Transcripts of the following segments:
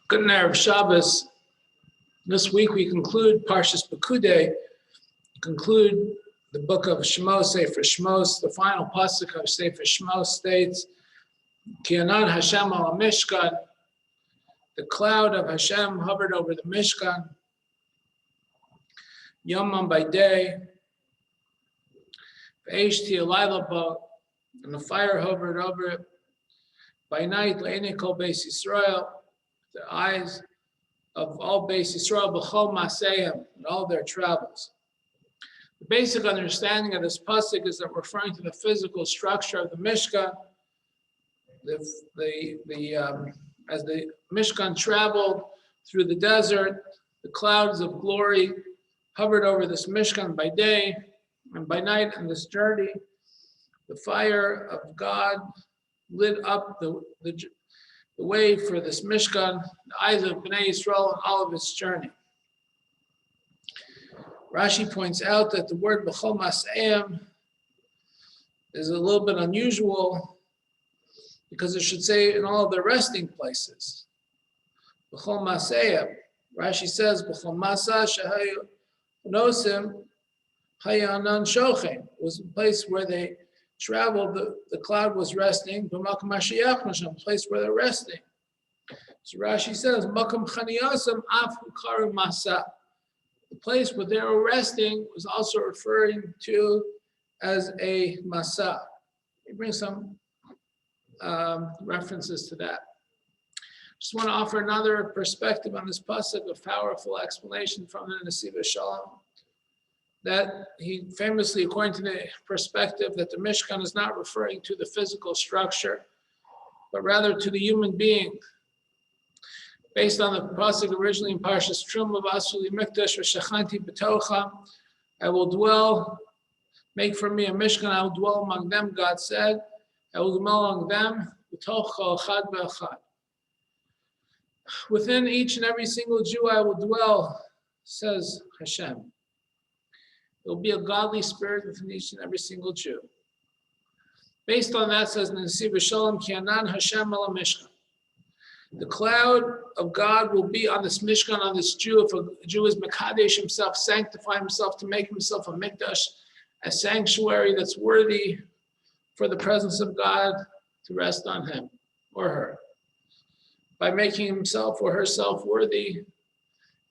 Good Erev Shabbos. This week we conclude Parshas Pekudei, conclude the book of Shmos, Sefer Shmos. The final pasuk of Sefer Shmos states, Ki anan Hashem al Mishkan, the cloud of Hashem hovered over the Mishkan, Yomam by day, Ve'esh ti'alayla bo, and the fire hovered over it. By night, Le'enei kol Beis Yisrael, the eyes of all Beis Yisrael, b'chol maseihem, in all their travels. The basic understanding of this pasuk is that referring to the physical structure of the Mishkan. As the Mishkan traveled through the desert, the clouds of glory hovered over this Mishkan by day, and by night on this journey, the fire of God lit up the way for this Mishkan, the eyes of Bnei Yisrael on all of its journey. Rashi points out that the word b'chol maseihem is a little bit unusual because it should say in all of their resting places. B'chol maseihem. Rashi says b'chol masa shehayu nosim hayanan shochem. It was a place where they traveled, the cloud was resting, a place where they're resting. So Rashi says, Makam chaniyasam afu karu masa. The place where they were resting was also referring to as a masa. He brings some references to that. Just want to offer another perspective on this pasuk, a powerful explanation from the Nesiva Shalom, that he famously, according to the perspective that the Mishkan is not referring to the physical structure, but rather to the human being. Based on the pasuk originally in Parshas Truma, Vasuli Mikdash V'Shachanti B'Tocha, I will dwell, make for me a Mishkan, I will dwell among them, God said, I will dwell among them, B'Tocha Echad B'Echad. Within each and every single Jew I will dwell, says Hashem. There will be a godly spirit within each and every single Jew. Based on that, says Nesiva Shalom, Ki anan Hashem ala Mishkan. The cloud of God will be on this Mishkan, on this Jew. If a Jew is Mekadesh himself, sanctify himself to make himself a Mikdash, a sanctuary that's worthy for the presence of God to rest on him or her. By making himself or herself worthy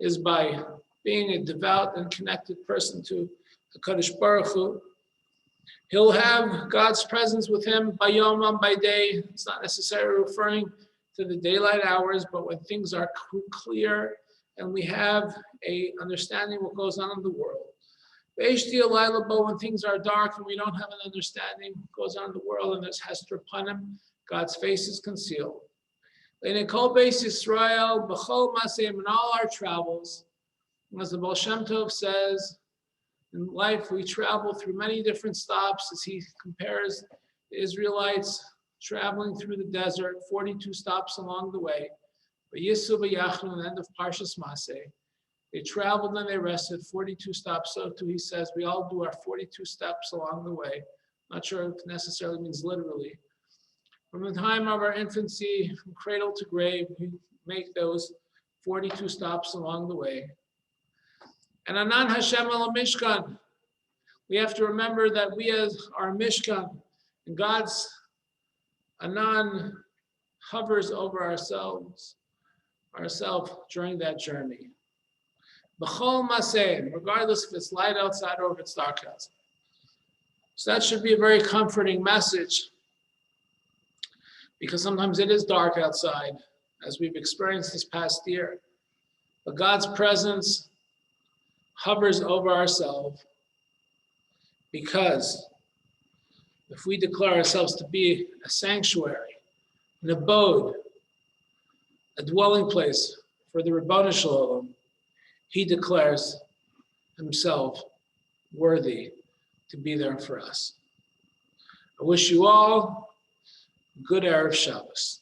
is by being a devout and connected person to the Kadosh Baruch Hu. He'll have God's presence with him by yomam, by day. It's not necessarily referring to the daylight hours, but when things are clear and we have a understanding what goes on in the world. When things are dark and we don't have an understanding what goes on in the world and there's hester panim, God's face is concealed. In kol Beis Yisrael, b'chol maseihem, in all our travels, as the Baal Shem Tov says, in life we travel through many different stops, as he compares the Israelites traveling through the desert, 42 stops along the way. But Yisu v'yachnu, at the end of Parshas Maseh, they traveled and they rested, 42 stops. So too, he says, we all do our 42 steps along the way. Not sure if it necessarily means literally. From the time of our infancy, from cradle to grave, we make those 42 stops along the way. And anan Hashem ala Mishkan. We have to remember that we as our Mishkan, and God's anan hovers over ourselves during that journey. B'chol maseihem, regardless if it's light outside or if it's dark outside. So that should be a very comforting message, because sometimes it is dark outside, as we've experienced this past year. But God's presence hovers over ourselves, because if we declare ourselves to be a sanctuary, an abode, a dwelling place for the Ribono Shel Olam, he declares himself worthy to be there for us. I wish you all good Erev Shabbos.